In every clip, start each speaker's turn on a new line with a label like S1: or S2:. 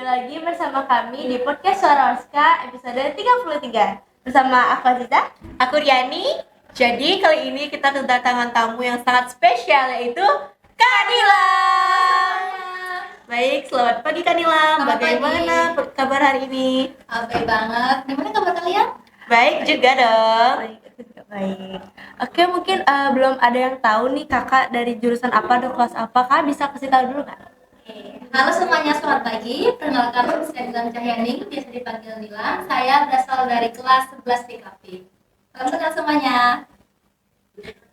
S1: lagi bersama kami di podcast Suara Oska episode 33 bersama aku Aziza, aku Riani. Jadi kali ini kita kedatangan tamu yang sangat spesial yaitu Kak Nilam. Baik, selamat pagi Kak Nilam. Bagaimana kabar hari ini?
S2: Baik banget. Gimana kabar kalian?
S1: Baik juga dong. Baik. Oke, mungkin belum ada yang tahu nih kakak dari jurusan apa atau kelas apa. Kak bisa kasih tahu dulu Kak?
S2: Halo semuanya, selamat pagi. Perkenalkan, saya Nilam Cahyaning, biasa dipanggil Nilam. Saya berasal dari kelas 11 PKP. Salam kenal semuanya.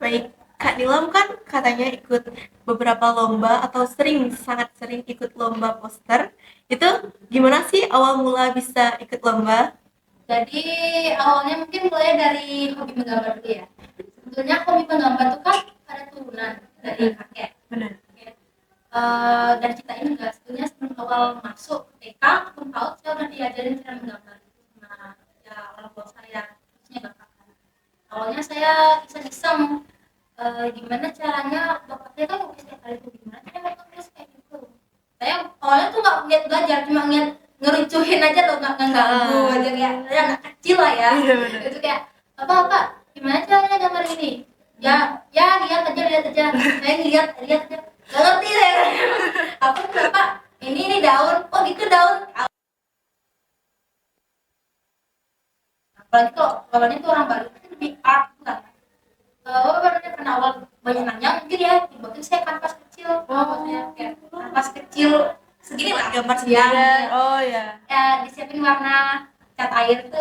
S1: Baik, Kak Nilam kan katanya ikut beberapa lomba atau sangat sering ikut lomba poster. Itu gimana sih awal mula bisa ikut lomba?
S2: Jadi awalnya mungkin mulai dari hobi menggambar dulu ya. Sebetulnya hobi menggambar itu kan ada turunan dari kakek.
S1: Benar.
S2: Dan kita ini juga sebetulnya sebelum awal masuk TK ataupun PAUD saya udah diajarin cara menggambar sama ya orang tua saya, khususnya bapak. Awalnya saya iseng-iseng gimana caranya, bapak saya kan lukis tiap hari tuh, gimana caranya lukis kayak gitu. Saya awalnya tuh nggak ngeliat belajar, cuma ngeliat ngerucuhin aja loh, nggak ganggu aja kayak anak kecil lah ya. Itu kayak apa gimana caranya gambar ini, ya lihat aja saya lihat aja nggak ngerti saya. Apa bapak ini daun, oh gitu daun. Apalagi kalau awalnya tuh orang baru itu lebih art kan. Karena awal banyak nanya mungkin ya dibuatin saya kanvas kecil. Maksudnya kayak kanvas kecil segini lah
S1: Gambar
S2: ya.
S1: sendiri. Oh ya.
S2: Ya disiapin warna cat air itu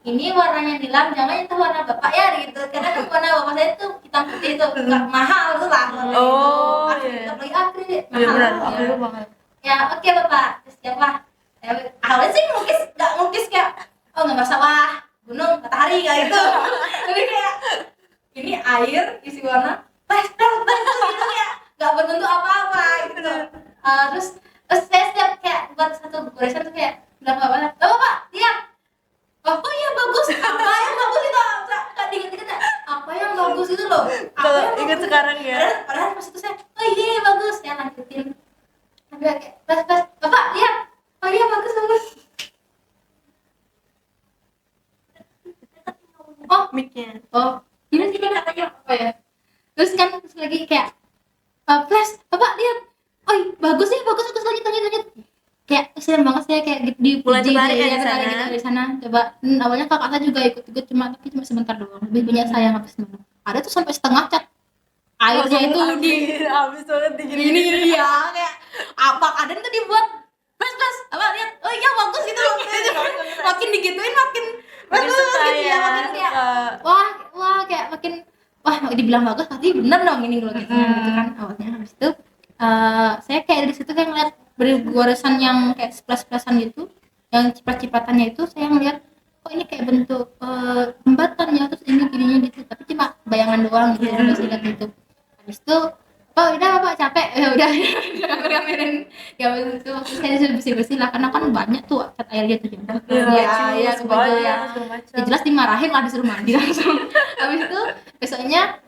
S2: ini warnanya Nilam, jangan itu warna bapak ya gitu, karena kan warna bapak saya itu hitam putih itu nggak mahal tuh lah.
S1: Oh
S2: iya. Apalagi akrilik
S1: Iya benar,
S2: mahal.
S1: aku lupa banget.
S2: Ya oke bapak, siap lah. Awalnya sih nggak ngelukis kayak gambar sawah, gunung, matahari kayak gitu. Tapi kayak ini air isi warna pastel gitu ya, nggak berbentuk apa-apa gitu. Terus saya setiap kayak buat satu goresan tuh kayak bilang bapak lihat, oh iya bagus, apa yang bagus itu, nggak diinget-inget ya, apa yang bagus itu loh.
S1: Kalau ingat sekarang ya.
S2: Padahal pas itu saya, oh iya bagus, ya lanjutin. Tapi kayak pas bapak lihat, oh iya bagus. Oh
S1: Mic-nya.
S2: oh ini sih katanya apa ya, terus lagi kayak flash bapak lihat, oh iya, bagus lanjut kayak kesian banget saya kayak
S1: Mulai
S2: dipuji
S1: tertarik ya
S2: ya,
S1: di sana.
S2: tertarik gitu di sana. Coba awalnya kakak saya juga ikut cuma sebentar doang, lebih banyak saya habis dulu. Ada tuh sampai setengah cat airnya itu di
S1: habis banget
S2: ini ya, kayak apa kadang tuh dibuat plus apa lihat, oh iya bagus gitu. Makin digituin makin bagus gitu ya, makin kayak wah kayak makin dibilang bagus pasti bener dong ini gitu kan awalnya. Habis itu saya kayak dari situ kayak ngeliat goresan yang kayak splas-splasan gitu, yang cipat-cipatannya itu saya ngeliat kok ini kayak bentuk jembatan ya, terus ini gininya gitu, tapi cuma bayangan doang gitu. Terus lihat gitu. Habis itu udah bapak capek, ya udah kamerin ya. Habis itu saya disuruh bersih lah karena kan banyak tuh cat airnya tuh ya kebanyakan ya, jelas dimarahin lah, disuruh mandi langsung. Habis itu besoknya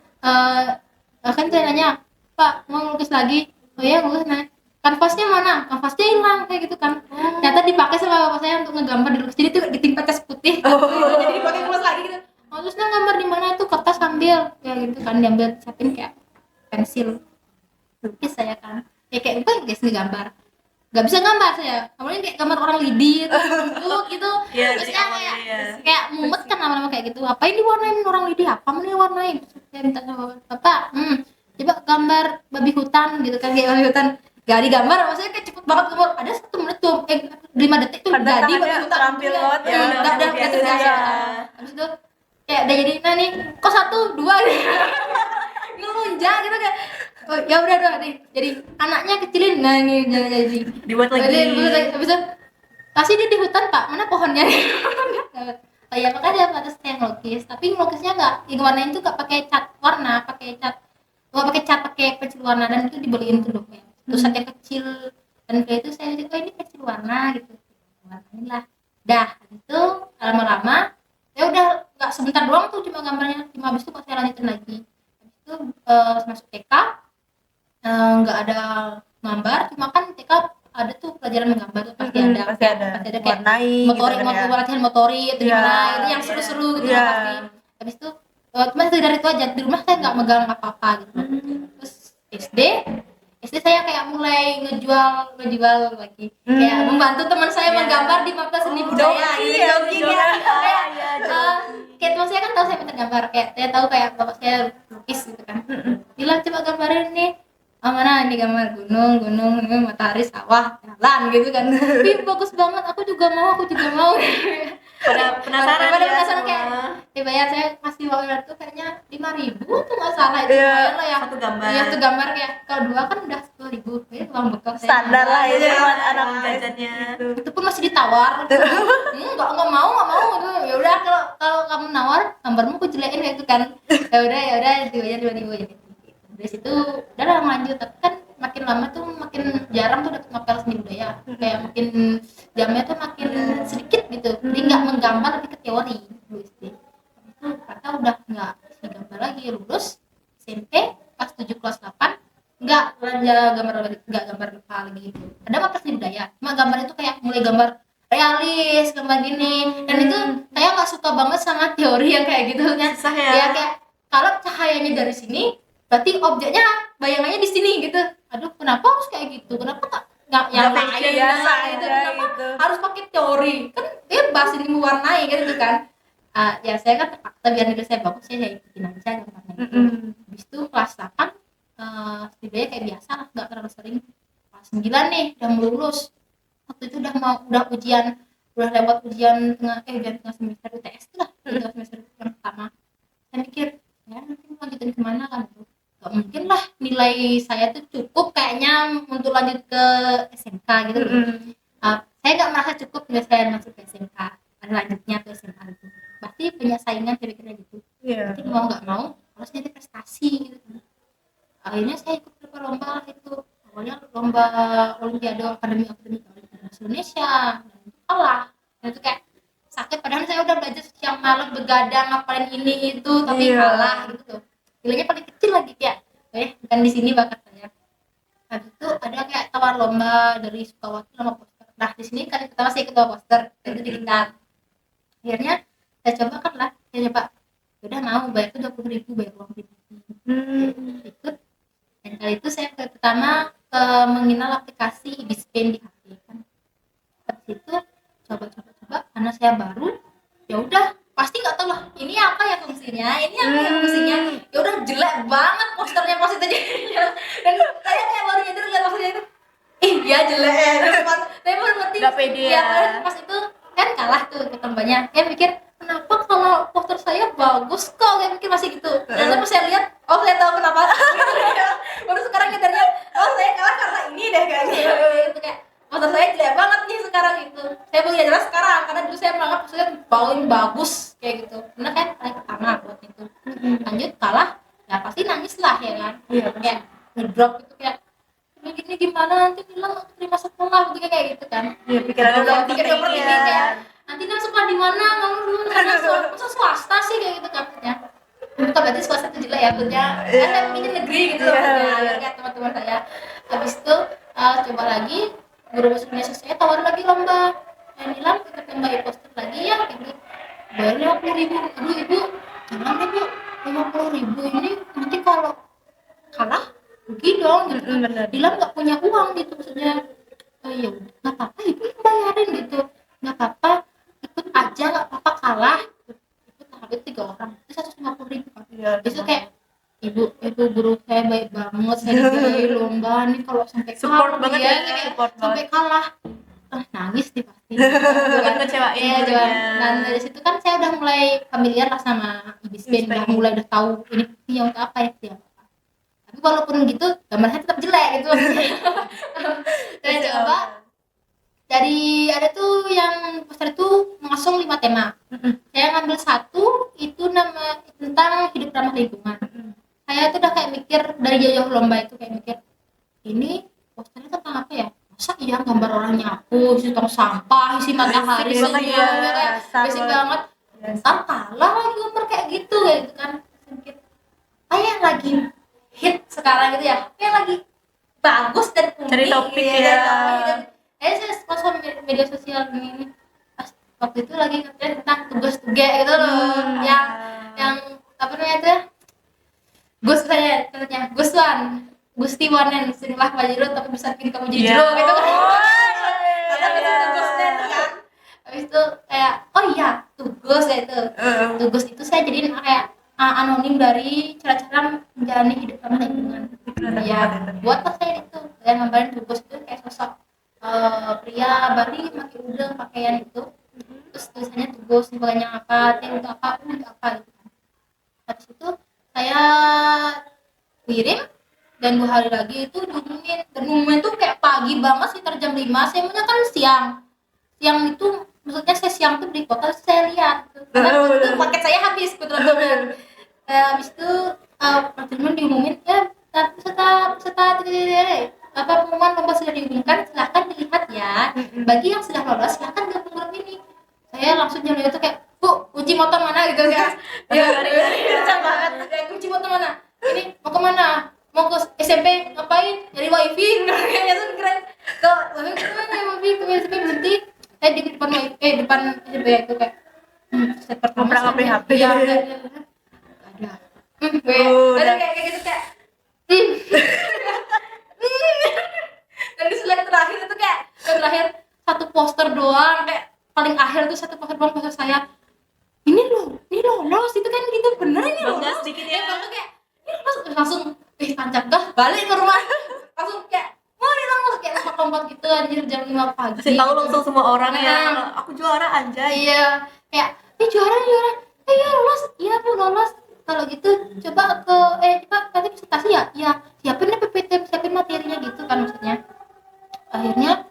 S2: kan saya nanya, Pak mau ngelukis lagi? Oh iya ngelukis. Nah kanvasnya mana? Kanvasnya hilang kayak gitu kan. Ternyata dipakai sama bapak saya untuk ngegambar di lukis, jadi itu ditimpa cas putih jadi dipakai terus lagi gitu. Oh terusnya gambar di mana itu, kertas ambil kayak gitu kan, diambil siapin kayak pensil lukis saya kan ya kayak bukan guys gambar nggak bisa gambar saya, awalnya kayak gambar orang lidi gitu
S1: ya,
S2: terusnya kayak mumet kan lama-lama kayak gitu, apa ini warnain orang lidi, apa ini warnain. Saya minta sama bapak coba gambar babi hutan gitu kan, kayak babi hutan gak digambar, maksudnya kayak cepet banget gambar, ada 1 menit tuh 5 detik tuh jadi babi hutan
S1: terampil banget ya,
S2: udah biasa. Habis itu kayak udah jadi nih kok 1, 2 ngelunjak gitu kayak oh ya udah nih jadi anaknya kecilin, nah ini jangan jadi
S1: dibuat lagi.
S2: Habis itu pasti dia di hutan pak, mana pohonnya. Oh ya makanya ada saya ngelukis, tapi ngelukisnya nggak warnain tuh nggak pakai cat warna, pakai pensil warna, dan itu dibeliin tuh dokumen tulisannya kecil, dan kayak itu saya oh ini pensil warna gitu, warnain lah dah. Itu lama-lama ya udah nggak sebentar doang tuh cuma gambarnya, cuma habis itu kok saya lanjutin lagi. Habis itu masuk TK nggak ada gambar, cuma kan TK ada tuh pelajaran menggambar tuh pasti
S1: pasti
S2: kayak
S1: ada
S2: kayak
S1: warnai
S2: motorik,
S1: gitu kan ya.
S2: latihan motorik atau
S1: Iya,
S2: gimana itu yang seru-seru gitu
S1: iya.
S2: pasti. Habis itu cuma dari itu aja, di rumah saya nggak megang apa-apa gitu. Terus SD saya kayak mulai ngejual lagi, kayak membantu teman saya menggambar di mata seni budaya gitu, jogging ya, kayak kayak teman saya kan tahu saya pintar gambar, kayak saya tahu kayak bapak saya lukis gitu kan, bilang coba gambarin nih, mana ini gambar gunung, matahari, sawah, jalan gitu kan. Ih bagus banget, aku juga mau penasaran kayak dibayar, saya kasih uang itu kayaknya 5.000 tuh nggak salah itu, lumayan lah ya
S1: satu gambar.
S2: Iya satu gambar, kayak kalau 2 kan udah 10.000, ini uang bekal saya
S1: Standar lah
S2: ya,
S1: itu buat anak jajannya.
S2: itu pun masih ditawar gitu. nggak mau gitu. Ya udah, kalau kamu nawar gambarmu aku jelekin kayak gitu kan, ya udah dibayar 2.000 jadi. Dari situ udah lah lanjut, tapi kan makin lama tuh makin jarang tuh dapet novel seni budaya, kayak makin jamnya tuh makin sedikit gitu, jadi nggak menggambar tapi ke teori dulu SD. Itu kata udah nggak bisa gambar lagi, lulus SMP kelas 7 kelas 8 nggak gambar lagi gitu. Ada apa seni budaya, cuma gambar itu kayak mulai gambar realis, gambar gini, dan itu saya nggak suka banget sama teori yang kayak gitu kan.
S1: Susah ya.
S2: Ya kayak kalau cahayanya dari sini berarti objeknya bayangannya di sini gitu. Aduh, kenapa harus kayak gitu? Kenapa nggak yang lain
S1: biasa
S2: gitu?
S1: aja
S2: Kenapa
S1: gitu.
S2: harus pakai teori? Kan bebas ini mewarnai gitu kan. Ya saya kan terpaksa biar nilai saya bagus, saya ikutin aja gambarnya gitu. Habis itu kelas 8 setidaknya kayak biasa lah, nggak terlalu sering. Kelas 9 nih udah mau lulus, waktu itu udah lewat ujian tengah semester UTS lah, udah semester yang pertama. Saya mikir ya nanti mau lanjutin kemana kan, nggak mungkin lah nilai saya tuh cukup kayaknya untuk lanjut ke SMK gitu. Saya nggak merasa cukup nilai saya masuk ke SMK, lanjutnya ke SMA gitu, pasti punya saingan, saya pikirnya gitu. Jadi mau nggak mau harus jadi prestasi gitu. Akhirnya saya ikut beberapa lomba itu, awalnya lomba Olimpiade Akademi Indonesia, dan itu kalah. Dan itu kayak sakit, padahal saya udah belajar siang malam begadang ngapalin ini itu, tapi kalah gitu. Nilainya paling kecil lagi, kayak bukan di sini bakat saya. Habis itu ada kayak tawar lomba dari Sukawati sama poster. Nah di sini kan kita masih ketua poster, itu di kita. Akhirnya saya coba udah mau bayar itu 20.000 bayar uang ikut. Dan kali itu saya pertama mengenal aplikasi Ibispen di HP kan. Habis itu coba karena saya baru, ya udah pasti nggak tahu lah ini apa ya fungsinya, ya udah jelek banget posternya pas itu jadinya. Dan saya kayak baru nyadar lihat posternya itu, dia jelek. Saya baru ngerti ya pas itu kan kalah tuh ketembannya. Saya mikir kenapa kalau poster saya bagus kok, saya mikir masih gitu. Dan pas saya lihat, saya tahu kenapa. Baru sekarang nyadarnya, saya kalah karena ini deh kayaknya. Itu kayak poster saya jelek banget nih sekarang itu. Saya baru nyadar sekarang, karena dulu saya menganggap posternya paling bagus kayak gitu. Karena kan paling pertama buat itu. Lanjut kalah, ya pasti nangis lah ya kan. Kayak ngedrop itu, kayak ini gimana nanti bilang terima sekolah begitu kayak gitu kan. Iya, pikiran overthinking kayak nanti sekolah di mana, masa swasta sih kayak gitu katanya. Bukan berarti swasta itu jelek ya, maksudnya ada ini negeri gitu loh, kayak teman-teman saya. Habis itu coba lagi, guru bahasa Indonesia saya tawar lagi lomba, saya bilang ikut lomba e-poster lagi ya, gitu. Bayarnya 50.000. Aduh ibu, jangan deh bu, 50.000 ini nanti kalau kalah rugi dong gitu. Bilang nggak punya uang gitu, maksudnya ya udah nggak apa-apa ibu bayarin gitu, nggak apa-apa ikut aja, nggak apa-apa kalah, ikut habis 3 orang itu 150.000 kan. Itu kayak ibu guru saya baik banget, saya dibeli lomba nih kalau sampai
S1: support
S2: kalah,
S1: banget ya, support
S2: sampai
S1: banget.
S2: Kalah nangis deh pasti.
S1: Bukan ngecewain
S2: Dan dari situ kan saya udah mulai familiar lah sama Ibispen, udah tahu ini untuk apa ya. Tapi walaupun gitu gambarnya tetap jelek gitu. Saya coba dari ada tuh yang poster itu mengusung 5 tema. Saya ngambil 1 itu nama tentang hidup ramah lingkungan. Saya tuh udah kayak mikir dari jauh lomba itu, kayak mikir ini posternya tentang apa ya? Masa iya gambar orang nyapu, isi tong sampah, isi matahari, kayak basic banget. Ntar kalah lagi gambar kayak gitu kan. Kayak lagi hit sekarang gitu ya, kayak lagi bagus dan unik.
S1: Cari topik
S2: gitu,
S1: ya.
S2: cari topik gitu. Saya masuk media sosial ini pas waktu itu lagi ngerjain tentang tugas tugas gitu loh, yang apa namanya tuh, Gus saya katanya Gusti Wanen sinilah Pak Jero tapi bisa bikin kamu jadi Jero gitu kan. Ada tugasnya kan. Habis itu kayak oh iya tugas ya itu. Tugas itu saya jadiin kayak anonim dari cara-cara menjalani hidup ramah lingkungan. Ya, buatlah saya itu. Saya gambarin tugas itu kayak sosok pria Bali pakai udeng pakaian itu. Terus tulisannya tugas sebagai apa, teh untuk apa gitu. Habis itu saya kirim dan 2 hari lagi itu diumumin, dan umumin tuh kayak pagi banget sekitar jam 5. Saya maunya kan siang itu maksudnya saya siang tuh di kota saya lihat karena itu paket saya habis kebetulan. Habis itu teman diumumin ya peserta apa pengumuman lomba sudah diumumkan, silahkan dilihat ya, bagi yang sudah lolos silahkan gabung grup ini. Saya langsung jam itu kayak Bu, kunci motor mana gitu kan. Ya, kencang banget. Kayak kunci motor mana? Ini mau ke mana? Mau ke SMP ngapain? Nyari wifi. Kayaknya tuh keren. Kok wifi kemana wifi? Ke SMP berhenti. Saya di depan wifi, depan SMP itu kayak set pertama
S1: ngobrol HP.
S2: Ya, ada. Udah kayak gitu kayak. Dan di slide terakhir itu kayak terakhir satu poster doang, kayak paling akhir tuh satu poster doang poster saya. Ini lolos itu kan gitu bener ini lolos
S1: sedikit ya.
S2: Bangga kayak ini lolos langsung tancap gas balik ke rumah langsung kayak ini lolos kayak lompat gitu anjir jam 5 pagi.
S1: Kasih tahu langsung semua orang ya. Aku juara anjay.
S2: Iya, kayak juara. Iya lolos. Iya Bu lolos. Kalau gitu coba ke coba nanti presentasi ya. Iya, siapin PPT, siapin materinya gitu kan maksudnya. Akhirnya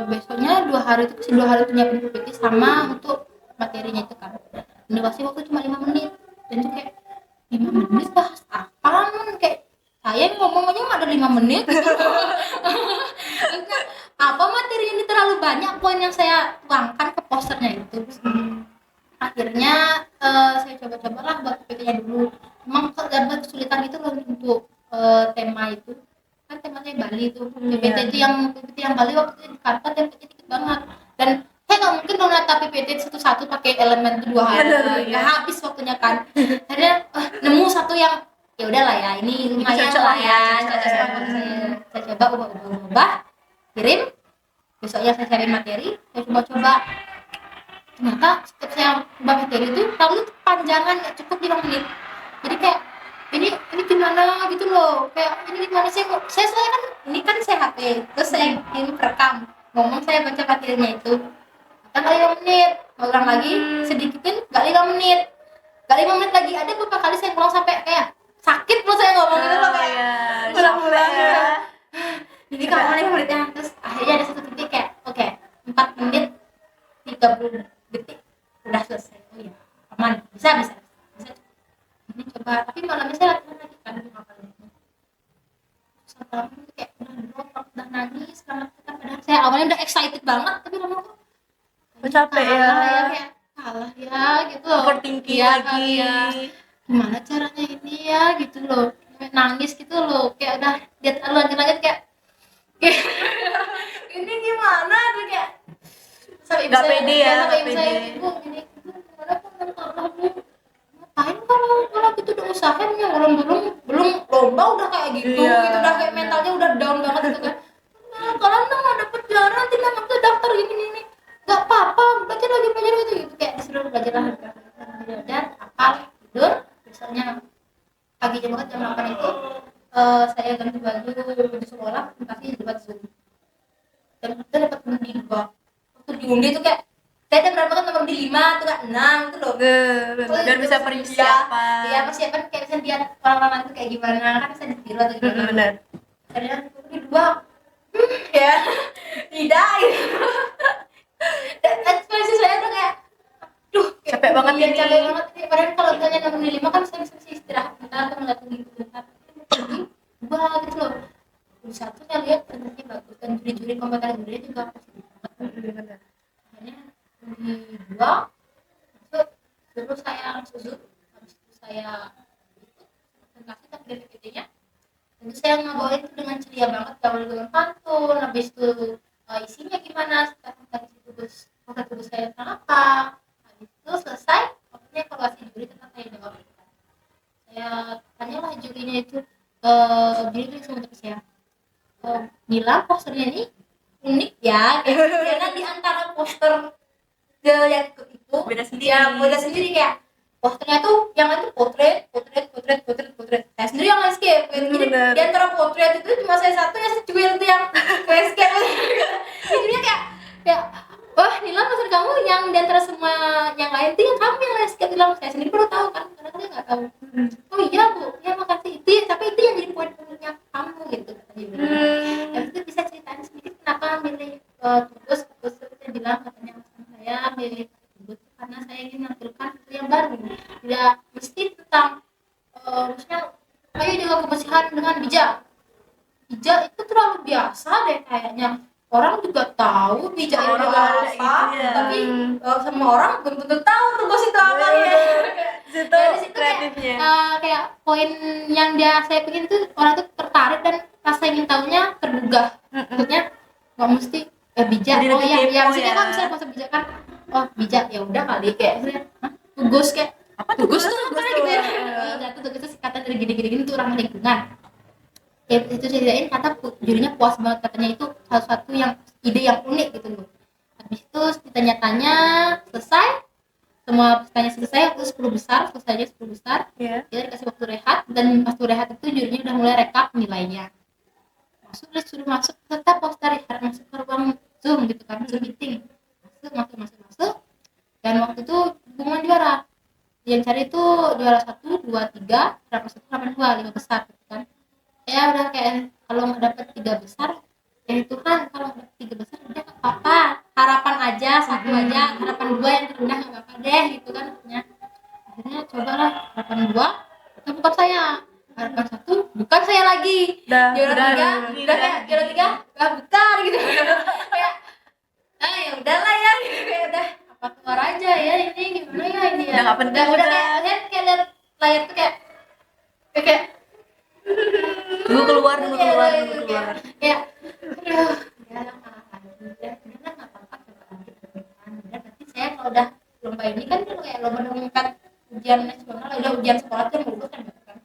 S2: besoknya 2 hari itu nyiapin PPT sama untuk materinya itu kan. Durasi waktu cuma 5 menit. Dan itu kayak 5 menit bahas apaan, kayak saya ngomongnya ada 5 menit gitu. Apa materi ini terlalu banyak poin yang saya tuangkan ke posternya itu. Akhirnya saya coba-cobalah buat PPT-nya dulu. Memang dapat kesulitan itu loh untuk tema itu. Kan tema saya Bali itu. PPT itu PPT yang Bali waktu itu di karpet template dikit banget. Dan saya nggak mungkin dong nata PPT satu-satu pakai elemen itu 2 hari. Nggak habis waktunya kan. Akhirnya nemu satu yang ya udahlah ya ini lumayan lah ya. Cocok sama saya coba ubah. Kirim. Besoknya saya cari materi, saya coba-coba. Ternyata setiap saya ubah materi itu terlalu panjangan, nggak cukup 5 menit. Jadi kayak ini gimana gitu loh, kayak ini gimana saya kan ini kan saya HP, terus saya ini perekam ngomong saya baca materinya itu kan 5 menit, ulang lagi sedikitin nggak 5 menit lagi, ada beberapa kali saya ngulang sampai kayak sakit loh saya ngomong gitu loh kayak ulang-ulang ya. Jadi kalau 5 menitnya, terus akhirnya ada satu titik kayak oke, 4 menit 30 detik udah selesai. Oh ya aman, bisa ini coba, tapi malamnya saya latihan lagi kan setelah itu kayak udah nangis karena padahal saya awalnya udah excited banget, tapi lama-lama kok
S1: capek ya
S2: kayak kalah ya gitu loh,
S1: overthinking lagi
S2: ya. Gimana caranya ini ya gitu loh, nangis gitu loh, kayak udah lihat lanjut kayak ini gimana tuh kayak sampai ibu saya
S1: pede ya,
S2: sampai ibu saya ibu gini gimana pun Bu ngapain kalau gitu udah usahanya orang belum lomba udah kayak gitu gitu udah kayak mentalnya udah down banget gitu kan. Nah, kalau nggak dapet juara nanti nggak tuh daftar ini nggak apa-apa belajar lagi gitu kayak disuruh belajar apal tidur. Misalnya paginya banget jam 8 itu saya ganti baju di sekolah kasih debat Zoom dan kita dapat undi 2 waktu diundi itu kayak saya ada berapa kan nomor di 5 tuh kan 6 itu loh
S1: dan bisa persiapan
S2: ya persiapan kayak misalnya dia orang-orang itu kayak gimana kan bisa ditiru atau gimana
S1: benar
S2: ada di 2 ya tidak gitu. Dan ekspresi saya tuh kayak aduh
S1: capek banget ini
S2: capek banget ini padahal kalau misalnya nomor di 5 kan saya bisa istirahat bentar atau ngeliat gitu bentar gitu loh. Di satu saya lihat tentunya bagus dan juri-juri kompeten juri juga positif banget. Akhirnya di 2 masuk terus saya sujud, habis itu saya presentasi tapi dari PPT-nya dan Itu saya ngebawain itu dengan ceria banget, gaul dengan pantun. Habis itu isinya gimana, tadi tugas tugas saya tentang apa. Habis itu selesai, waktunya evaluasi juri tentang saya jawab. Saya tanyalah jurinya itu, juri itu langsung ke saya, bilang posternya ini unik ya, karena di antara poster yang ikut itu
S1: Beda sendiri.
S2: ya beda sendiri, kayak posternya tuh yang itu potret. Saya sendiri yang landscape gitu. Jadi
S1: Bener.
S2: di antara potret itu cuma saya satu yang secuil tuh yang landscape. Jadinya kayak wah Nila, maksud kamu yang di antara semua yang lain tuh yang kamu yang landscape bilang. Saya sendiri baru tahu kan, karena saya nggak tahu. Oh iya Bu, ya makasih itu ya, tapi itu yang jadi poin pentingnya kamu gitu katanya. Habis itu bisa ceritain sedikit kenapa milih tugas saya bilang, katanya saya milih tugas karena saya ingin menampilkan sesuatu yang baru, tidak mesti tentang maksudnya ayo jaga kebersihan dengan bijak itu terlalu biasa deh kayaknya. Orang juga tahu bijak itu
S1: Orang
S2: apa,
S1: ada itu ya.
S2: tapi semua orang belum tentu tahu tugas itu apa ya.
S1: Situ
S2: Nah, di situ
S1: kreatifnya.
S2: kayak poin yang saya bikin tuh orang tuh tertarik dan rasa ingin tahunya tergugah. Maksudnya nggak mesti bijak.
S1: Jadi
S2: Oh
S1: lebih
S2: ya,
S1: kepo
S2: ya maksudnya
S1: ya.
S2: kan bisa konsep bijak kan. Oh bijak ya udah kali, kayak maksudnya tugas kayak
S1: Apa
S2: tugas
S1: tugas?
S2: tuh apa
S1: Tugas
S2: gitu ya.
S1: tuh.
S2: Jatuh tugas itu singkatan dari gini tuh orang lingkungan. Ya itu ceritain, kata jurinya puas banget, katanya itu salah satu yang ide yang unik gitu loh. Habis itu ditanya-tanya selesai, semua tanya selesai, waktu 10 besar, selesai aja 10 besar.
S1: Iya.
S2: Kita dikasih waktu rehat, dan waktu rehat itu jurinya udah mulai rekap nilainya. Suruh masuk, tetap poster harus masuk ke ruang Zoom gitu kan, Zoom meeting. Masuk. Dan waktu itu pengumuman juara. Yang cari itu juara 1, 2, 3, berapa 1, 8, 2, 5 besar gitu kan. Ya udah kayak kalau nggak dapet 3 besar ya Tuhan, kalau nggak dapet 3 besar udah nggak apa-apa, harapan aja satu aja, harapan 2 yang terendah nggak apa-apa deh gitu kan. Akhirnya cobalah harapan 2 itu bukan saya, harapan 1 bukan saya lagi, juara 3 udah kayak juara 3 lah bukan gitu. Kayak ya udahlah ya gitu, kayak udah apa keluar aja ya, ini gimana ya ini ya,
S1: Udah nggak penting
S2: udah
S1: juga.
S2: kayak lihat layar tuh kayak
S1: Dulu keluar.
S2: kayak aduh ya nggak apa-apa, berarti saya kalau udah lomba ini kan kayak lomba mengangkat ujian nasional, udah ujian sekolah tuh yang lulus kan gitu kan.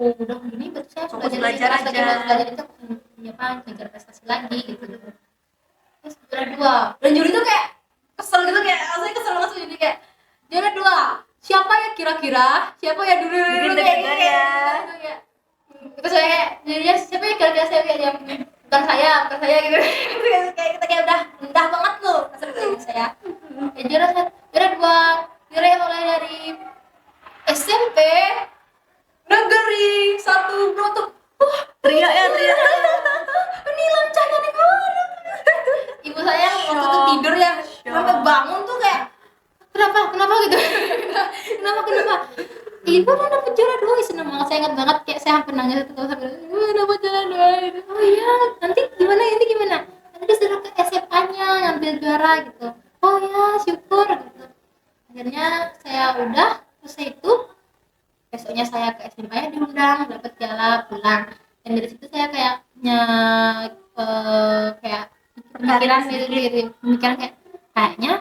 S2: Udah gini berarti saya
S1: Fokus
S2: jadi
S1: belajar
S2: kelas
S1: aja.
S2: lagi, belajar itu apa ngejar prestasi lagi gitu. Terus juara 2 dan juri tuh kayak kesel gitu, kayak saya kesel banget jadi kayak juara 2 siapa ya kira-kira, siapa ya dulu
S1: Bikin
S2: kayak
S1: deg-degan ya.
S2: kayak terus saya kayak jadinya siapa ya kira-kira, saya kayak yang bukan saya gitu. Kayak kita kayak udah rendah banget loh maksudnya saya. Ya juara 2 juara yang mulai dari SMP negeri 1 Broto. Wah
S1: Teriak ya, teriak.
S2: ini lancanya nih mana. Ibu saya waktu itu tidur ya, sampai bangun tuh kayak kenapa gitu. kenapa ibu udah dapet juara 2, seneng banget. Saya ingat banget kayak saya hampir nangis itu sampai ibu dapet juara 2 gitu. Oh iya nanti gimana nanti disuruh ke SMA-nya ngambil juara gitu. Oh ya syukur gitu. Akhirnya saya udah selesai itu, besoknya saya ke SMA diundang, dapat piala pulang. Dan dari situ saya kayaknya kayak pemikiran kayaknya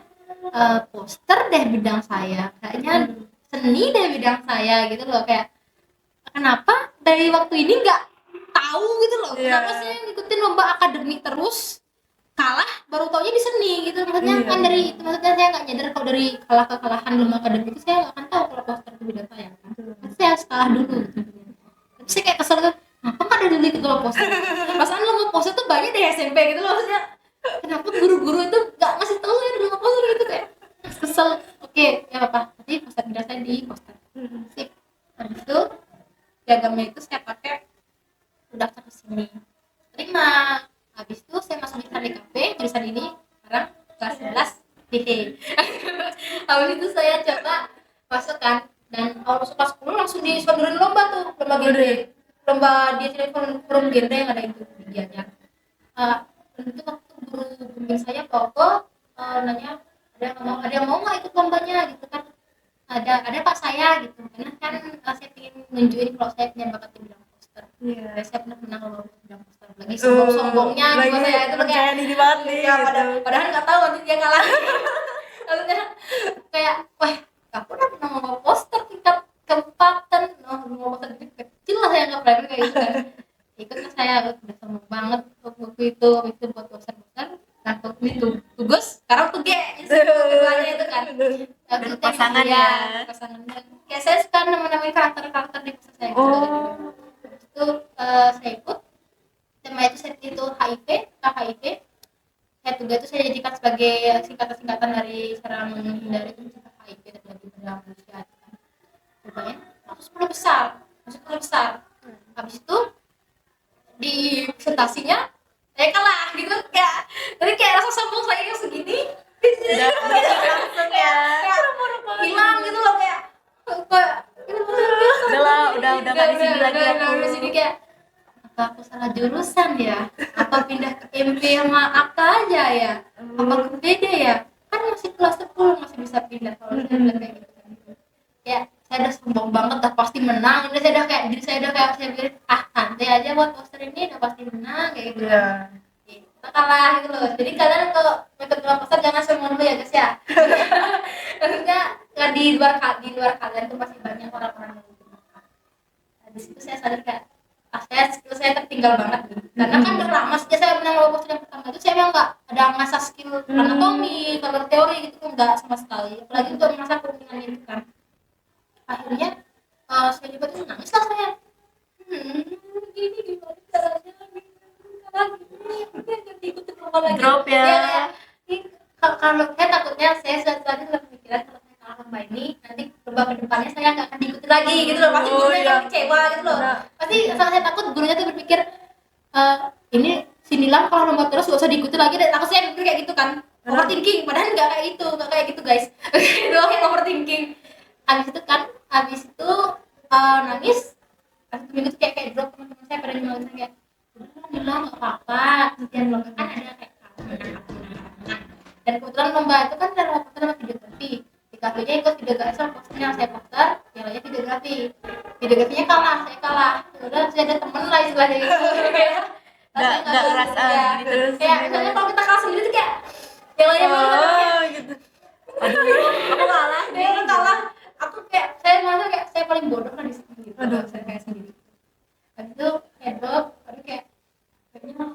S2: poster deh bidang saya, kayaknya seni deh bidang saya gitu loh. Kayak kenapa dari waktu ini nggak tahu gitu loh.
S1: Iya.
S2: Kenapa saya ngikutin lomba akademik terus, kalah baru taunya di seni gitu. Maksudnya
S1: Iya.
S2: kan dari itu, maksudnya saya nggak nyadar kalau dari kekalahan lomba akademik itu saya nggak akan tahu kalau poster itu bidang saya. Pasti saya harus kalah dulu gitu. Tapi saya kayak kesel tuh, kenapa nggak dari dulu ikut lomba poster? Perasaan lomba poster tuh banyak dari SMP gitu loh. Maksudnya kenapa guru-guru itu nggak ngasih tahu saya dulu lomba poster gitu, kayak kesel. Oke ya apa, nanti poster bidang saya di poster. Sip. Habis itu diagramnya itu saya pakai udah ke sini terima. Habis itu saya masuk jurusan DKP, jurusan ini sekarang kelas 11. Hehe. Habis itu saya coba masuk kan, dan awal masuk kelas 10 langsung disodorin lomba tuh, lomba genre, lomba dia tidak forum genre yang ada itu diajar. Itu waktu guru bimbing saya Koko nanya ada yang mau nggak ikut lombanya gitu kan. ada pak saya gitu, karena kan saya ingin nunjukin kalau saya punya bakat di bidang poster. Saya pernah menang lomba bidang poster, lagi sombong-sombongnya juga saya itu
S3: percaya
S2: kayak
S3: diri banget nih
S2: ya,
S3: gitu.
S2: padahal nggak tahu nanti dia kalah. Maksudnya kayak wah aku udah pernah lomba poster tingkat kabupaten, lomba poster kecil lah, saya nggak pernah kayak gitu kan. Ikut lah saya, udah sombong banget waktu itu buat poster-poster. Nah waktu itu tugas sekarang tuh keduanya itu kan
S1: Dan pasangan ya.
S2: pasangannya kayak saya suka nama-namain karakter di poster saya gitu. Habis itu saya ikut tema itu, set itu HIV, KHIV. Saya tugas itu saya jadikan sebagai singkatan dari cara menghindari penyakit HIV dan lebih dalam usia. Rupanya masuk 10 besar. Habis itu di presentasinya saya kalah gitu, kayak jadi kayak rasa sombong saya yang segini
S1: Langsung ya.
S2: hilang gitu loh, kayak
S1: Udah nggak di sini lagi aku.
S2: di sini kayak apa aku salah jurusan ya, apa pindah ke MP sama Akta aja ya, apa ke BD ya, kan masih kelas 10 masih bisa pindah. Kalau saya bilang kayak gitu kan, kayak saya udah sombong banget, dah pasti menang. Udah saya udah kayak diri saya udah kayak saya pikir santai aja buat poster ini udah pasti menang kayak gitu. Kita kalah gitu loh. Jadi kalian kalau ikut lomba poster jangan semua dulu ya guys ya. Maksudnya nggak di luar kalian tuh masih banyak orang-orang yang lebih bakat. Nah, di situ saya sadar kayak skill saya tertinggal banget nih. Karena kan udah lama sejak saya menang lomba poster yang pertama itu saya memang nggak ada ngasah skill anatomi, color teori gitu tuh nggak sama sekali. Apalagi untuk mengasah peruntungan itu kan. Akhirnya saya juga tuh nangis lah saya. Gini gimana caranya?
S1: Drop ya.
S2: Kalau saya takutnya saya suatu saat itu berpikiran kalau saya kalah lomba ini nanti lomba kedepannya saya nggak akan diikuti lagi gitu loh, pasti gurunya kan kecewa gitu loh. Pasti saya takut gurunya tuh berpikir ini si Nilam kalau lomba terus gak usah diikuti lagi deh, takut saya berpikir kayak gitu kan, overthinking. Padahal nggak kayak gitu guys. Itu kayak overthinking. Habis itu nangis. Pas minggu itu kayak drop, teman-teman saya pada nyumbang saya kayak bilang nggak apa-apa, setiap lomba kan ada kayak menang. Dan kebetulan lomba itu kan ada lomba sama videografi. Di kafenya ikut videografi sama posternya, saya poster, yang lainnya videografinya saya kalah. Udah saya ada temen lah istilahnya gitu.
S1: Nggak ngerasa gitu.
S2: Kayak misalnya kalau kita kalah sendiri tuh kayak yang lainnya
S1: gitu. Aduh,
S2: aku kalah. Aku kayak saya merasa kayak saya paling bodoh lah di sini gitu. Saya kayak sendiri. Habis itu kayak drop, tapi kayak kayaknya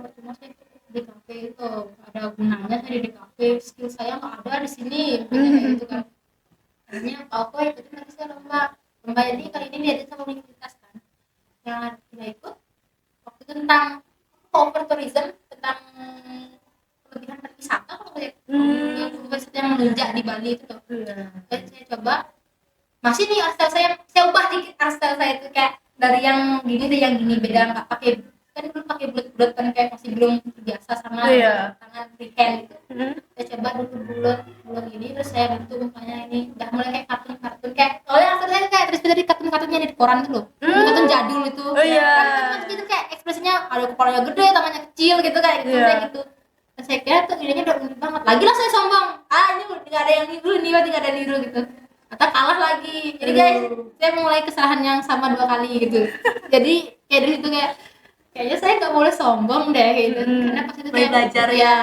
S2: percuma saya di kafe itu ada gunanya saya di kafe, skill saya nggak ada di sini kayak gitu kan. Akhirnya aku ikutin lagi saya lomba ini, kali ini diadain sama universitas kan yang tidak ikut. Waktu itu tentang over tourism, tentang kelebihan pariwisata kalau kayak yang universitas yang melunjak di Bali itu tuh. Dan saya coba masih nih style saya ubah dikit style saya itu, kayak dari yang gini ke yang gini, beda, nggak pakai, kan dulu pakai bulat-bulat kan, kayak masih belum terbiasa sama tangan freehand gitu. Saya coba dulu bulat gini, terus saya bentuk mukanya ini udah mulai kayak kartun kayak soalnya saya kayak terus dari kartun-kartunnya di koran tuh loh, kartun jadul itu kan gitu, kayak ekspresinya ada kepalanya gede, tangannya kecil gitu kayak gitu. Kayak gitu. Dan saya kira tuh idenya udah unik banget, lagi lah saya sombong, ini nggak ada yang niru nih, berarti nggak ada niru gitu, atau kalah lagi. Jadi guys, saya mulai kesalahan yang sama 2 kali gitu. Jadi kayak dari situ kayaknya saya nggak boleh sombong deh gitu. Karena pas itu saya
S1: belajar ya.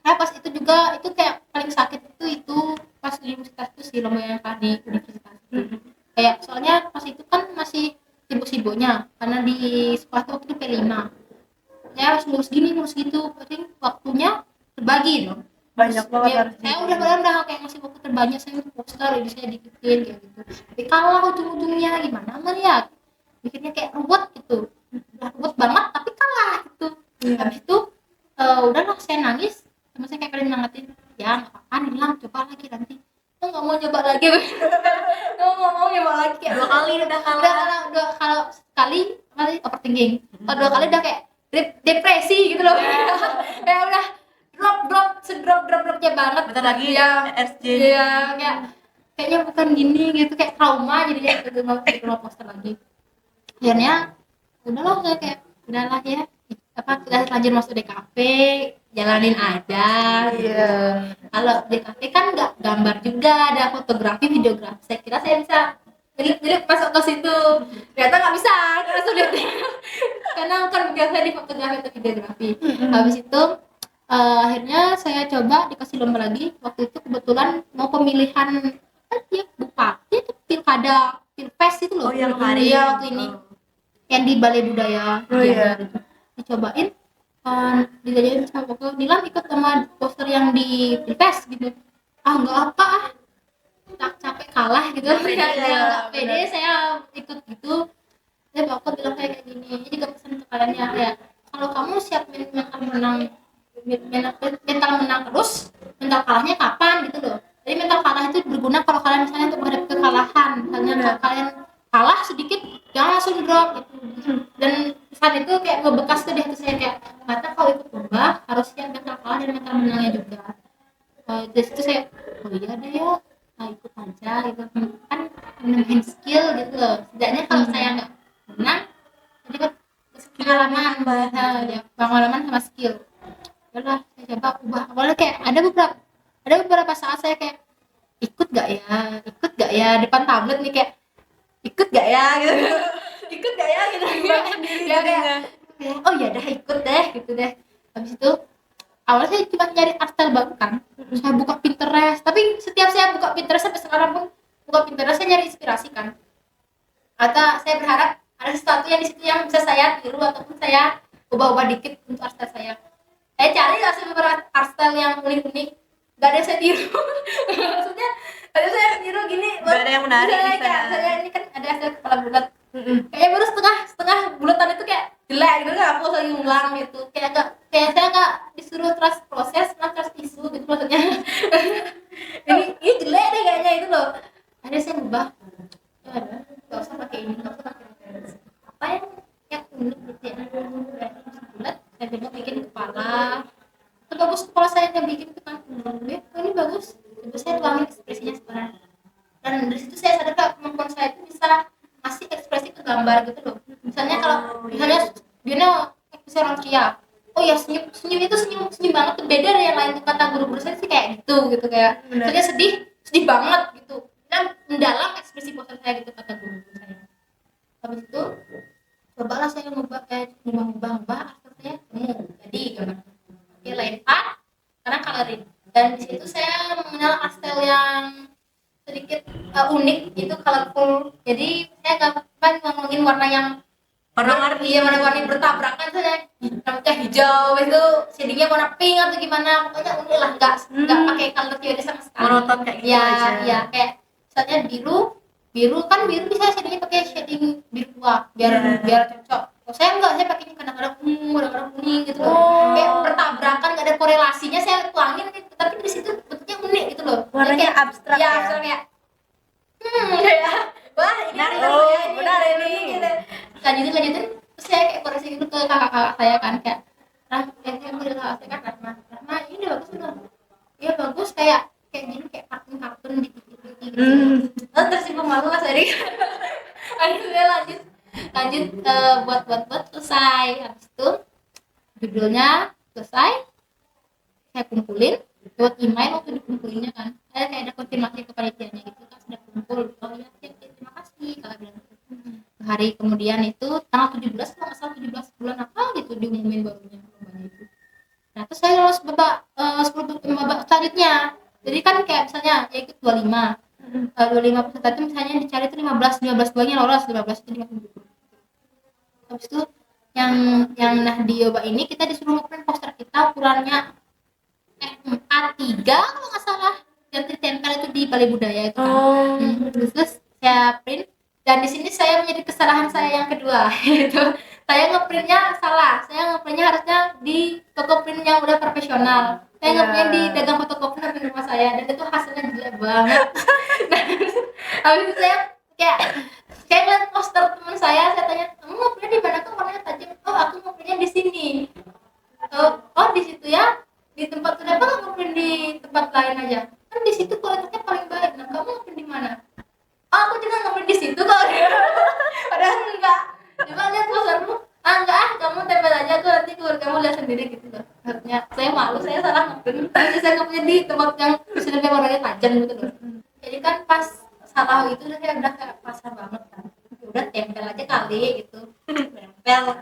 S2: Nah pas itu juga itu kayak paling sakit itu pas di universitas itu sih, lomba yang di universitas itu. Kayak soalnya pas itu kan masih sibuk-sibuknya karena di sekolah itu waktu itu P5. Ya harus ngurus gini ngurus gitu, penting waktunya terbagi dong.
S3: Banyak banget
S2: Ya, saya udah kayak masih waktu terbanyak, saya poster ini saya dikitin kayak gitu. Tapi kalah ujung-ujungnya gimana melihat bikinnya kayak ruwet gitu, udah ruwet banget tapi kalah gitu. Habis itu udahlah saya nangis, sama saya kayak kalian nyangatin ya nggak apa-apa Nilam, coba lagi nanti. Nggak mau nyoba lagi. Nggak mau nyoba lagi, kayak
S1: 2 kali udah kalah.
S2: Kalau sekali masih overthinking, kalau 2 kali udah kayak depresi gitu loh. Kayak udah dropnya banget.
S1: Bentar lagi
S2: ya
S1: RSJ.
S2: Iya, kayaknya bukan gini gitu, kayak trauma jadinya itu nggak poster lagi. Akhirnya udahlah saya kayak udahlah ya, kita lanjut masuk DKP jalanin aja gitu. Kalau di kafe kan nggak gambar juga, ada fotografi, videografi. Saya kira saya bisa jadi masuk ke situ, ternyata nggak bisa karena sulit karena bukan biasa di fotografi atau videografi. Habis itu akhirnya saya coba dikasih lomba lagi. Waktu itu kebetulan mau pemilihan bupati itu pilkada pilpres itu loh.
S1: yang kemarin.
S2: Iya, waktu ini yang di Balai Budaya Gianyar itu dicobain. Dijajarin sama aku, Nilam ikut sama poster yang di pilpres gitu. Nggak apa, capek kalah gitu. Nggak pede saya ikut gitu. Saya bakal bilang kayak gini, ini juga pesan ke kalian ya, kalau kamu siap mental menang terus, mental kalahnya kapan gitu loh. Jadi mental kalah itu berguna kalau kalian misalnya untuk menghadapi kekalahan. Misalnya kalau kalian kalah sedikit, jangan langsung drop gitu. Dan saat itu kayak ngebekas tuh di hati saya, kayak ternyata kalau ikut lomba harus siap mental kalah dan mental menangnya juga. Dari situ saya, oh iya deh ya, ikut aja gitu kan, nambahin skill gitu loh. Setidaknya kalau saya nggak menang, jadi kan pengalaman, ya pengalaman sama skill. Udah saya coba ubah. Awalnya kayak ada beberapa saat saya kayak ikut gak ya depan tablet nih, kayak ikut gak ya gitu ikut gak ya gitu ya kayak oh ya dah ikut deh gitu deh. Habis itu awalnya saya cuma nyari artikel baru kan, saya buka Pinterest, tapi setiap saya buka Pinterest sampai sekarang pun buka Pinterest saya nyari inspirasi kan, atau saya berharap ada sesuatu yang di situ yang bisa saya tiru ataupun saya ubah-ubah dikit untuk artikel saya cari langsung beberapa artikel yang unik-unik, gak ada yang saya tiru maksudnya ada saya tiru gini,
S1: gak ada yang menarik
S2: misalnya kayak saya ini kan ada hasil kepala bulat, kayaknya baru setengah bulatan itu kayak jelek gitu kan, aku lagi ngulang gitu, kayak saya nggak disuruh terus proses terus isu gitu maksudnya ini jelek deh kayaknya itu loh. Ada saya ubah, nggak usah pakai ini, nggak usah pakai apa yang unik gitu ya, bulat saya coba bikin kepala itu bagus, kepala saya yang bikin itu kan, ini bagus, terus saya tuangin ekspresinya sekarang, dan dari situ saya sadar kalau kemampuan saya itu bisa ngasih ekspresi ke gambar gitu loh. Misalnya kalau dia ekspresi orang ceria, oh ya senyum itu senyum banget, beda dari yang lain. Kata guru-guru saya sih kayak gitu kayak misalnya sedih banget gitu, dan mendalam ekspresi pose saya gitu kata guru-guru saya. Habis itu cobalah saya ngubah akhirnya jadi gambar lain part karena coloring, dan di situ saya mengenal pastel yang sedikit unik, itu colorful. Jadi saya nggak ngomongin warna yang warna-warni bertabrakan, saya rambutnya hijau itu shadingnya warna pink atau gimana, pokoknya unik lah, nggak pakai color theory sama sekali,
S1: monoton kayak gitu aja.
S2: Ya kayak misalnya biru kan bisa shadingnya pakai shading biru tua biar cocok. Saya enggak, saya pakainya kadang-kadang ungu, kadang-kadang kuning gitu loh. Kayak bertabrakan, enggak ada korelasinya, saya tuangin gitu, tapi di situ bentuknya unik gitu loh.
S1: Warnanya
S2: kayak,
S1: abstrak
S2: ya. Abstrak kayak kayak wah ini
S1: benar ini.
S2: Gitu. Lanjutin terus saya kayak koreksi gitu ke kakak-kakak saya kan, kayak saya model kakak saya kan Rahma ini udah bagus belum? Iya bagus, kayak gini, kayak kartun di TV gitu. Terus ibu malu lah saya. Akhirnya lanjut buat selesai. Habis itu judulnya selesai, saya kumpulin lewat email. Waktu dikumpulinnya kan saya kayak ada konfirmasi ke panitianya gitu kan, sudah kumpul, oh iya terima kasih kalau bilang gitu. Hari kemudian itu tanggal 17 kalau nggak salah, 17 bulan apa gitu diumumin barunya lombanya itu. Nah terus saya lolos babak 10 babak selanjutnya. Jadi kan kayak misalnya ya ikut 25 peserta itu misalnya dicari itu 15 doangnya lolos, 15 itu 50. Habis itu yang di Yoba ini kita disuruh ngeprint poster kita ukurannya A3 kalau nggak salah, yang ditempel itu di Balai Budaya itu kan. Terus saya print, dan di sini saya menjadi kesalahan saya yang kedua itu saya ngeprintnya salah. Saya ngeprintnya harusnya di toko print yang udah profesional, saya ngeprint di dagang fotokopi di rumah saya, dan itu hasilnya jelek banget. Nah, habis itu saya kayak ngeliat poster teman saya tanya, kamu ngeprintnya di mana? Kok warnanya tajam? Oh aku ngeprintnya di sini. Oh di situ ya, di tempat kenapa nggak ngeprint di tempat lain aja? Kan di situ kualitasnya paling baik. Nah kamu ngeprint di mana? Oh aku juga ngeprint di situ kok. Padahal enggak. Coba lihat postermu. Enggak, kamu tempel aja, aku nanti kamu lihat sendiri gitu loh. Maksudnya saya malu, saya salah ngeprint, tapi saya ngeprint di tempat yang sebenarnya warnanya tajam gitu loh. Jadi kan pas salah itu saya udah kayak pasar banget kan, udah tempel aja kali gitu, tempel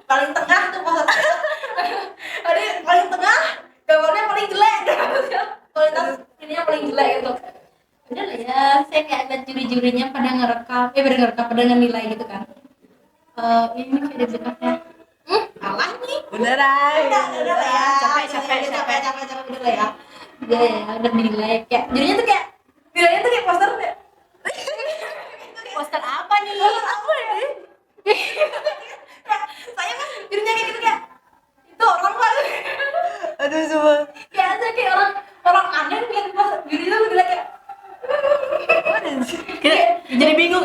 S2: paling tengah tuh posternya. Ada paling tengah gambarnya paling jelek, kualitas ininya paling jelek gitu. Udah lah ya, saya kayak ada juri-jurinya pada pada ngenilai gitu kan. Ini kayak dekatnya kalah nih.
S1: Udah lah
S2: Udah lah ya.
S1: capek
S2: Udah lah ya. Udah dinilai kayak jadinya tuh kayak nilainya tuh kayak poster deh.
S1: poster apa nih
S2: Saya kan jadinya kayak gitu kayak itu orang baru.
S1: aduh semua
S2: Kayak aja kayak orang aneh lihat poster jadinya tuh bilang kayak
S1: jadi bingung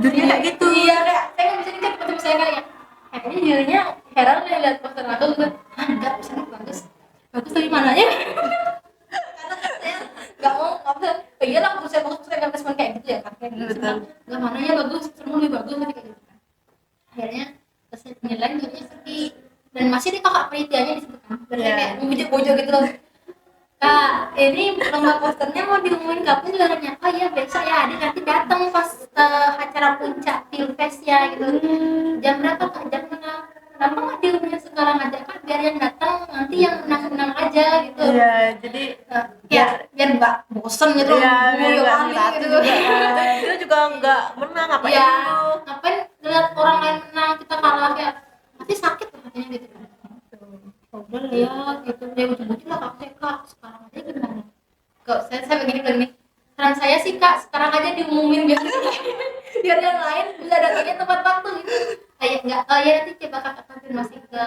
S1: jadinya kayak gitu.
S2: Iya kayak saya nggak bisa dikit ketemu saya kayak kayaknya jadinya heran deh lihat poster aku gitu. Enggak bisa bagus tapi mananya. Karena kan saya nggak bisa. Oh iyalah aku saya nggak respon kayak gitu ya kan kayak gitu. Nggak mananya bagus, semua lebih bagus nanti kayak gitu kan. Akhirnya saya nilai jadinya sedih dan masih di kakak penelitiannya disebutkan. Berarti kayak membujuk-bujuk gitu loh. Kak, ini lomba posternya mau diumumin kapan juaranya? Oh iya besok ya, adik nanti datang pas acara puncak Filmfest ya gitu. Jam berapa kak? Jam 6. Kenapa nggak diumumin sekarang aja kak? Biar yang datang nanti yang menang aja gitu.
S1: Iya jadi
S2: biar nggak bosen gitu.
S1: Iya biar nggak
S2: kali
S1: gitu dia juga nggak menang apa
S2: ya,
S1: itu
S2: ngapain ngeliat orang lain menang kita kalah ya pasti sakit tuh katanya gitu kan. Udah lah ya gitu dia ujung-ujung lah kak sekarang aja gimana kok saya begini nih saran saya sih kak sekarang aja diumumin biar yang lain bisa datangnya tepat waktu gitu kayak nggak ya nanti coba kakak konfirmasi ke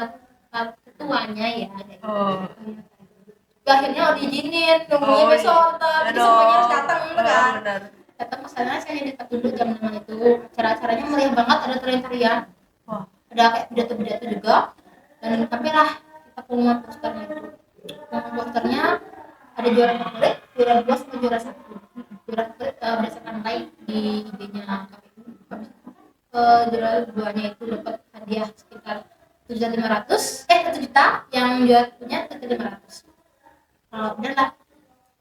S2: ketuanya ya kayak gitu. Akhirnya diizinin nunggunya besok jadi semuanya harus datang kan datang ke sana saya dekat dulu jam 6 itu acaranya meriah banget ada tarian-tarian ada kayak pidato-pidato juga dan sampailah kita pengumuman posternya itu. Pengumuman posternya ada juara favorit, juara 2 sama juara 1. Juara favorit berdasarkan like di IG-nya KPU. Juara 2-nya itu dapat hadiah sekitar 1.500 1 juta, yang juara punya 1.500. Kalau udahlah,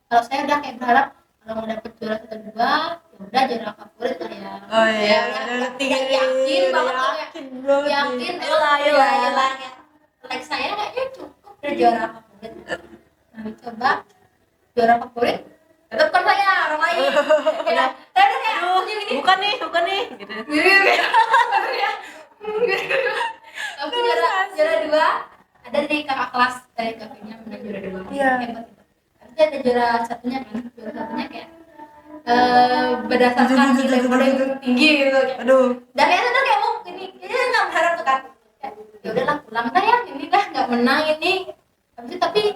S2: kalau saya udah kayak berharap kalau mau dapet juara 1 2 ya udah juara favorit lah ya.
S1: Oh iya,
S2: yakin banget yakin ya. Like saya kayaknya cukup udah juara favorit. Nah, coba juara favorit tetap kan saya orang lain. Ya,
S1: aduh, bukan nih gitu.
S2: Tapi juara 2 ada dari kakak kelas dari kakaknya menang juara 2.
S1: Iya.
S2: Hebat itu. Tapi ada juara satunya kan. Juara satunya kayak berdasarkan nilai paling tinggi gitu.
S1: Aduh.
S2: Dan kayak mau ini nggak berharap tuh kan. Ya udahlah pulang dah ya ini dah nggak menang ini. Tapi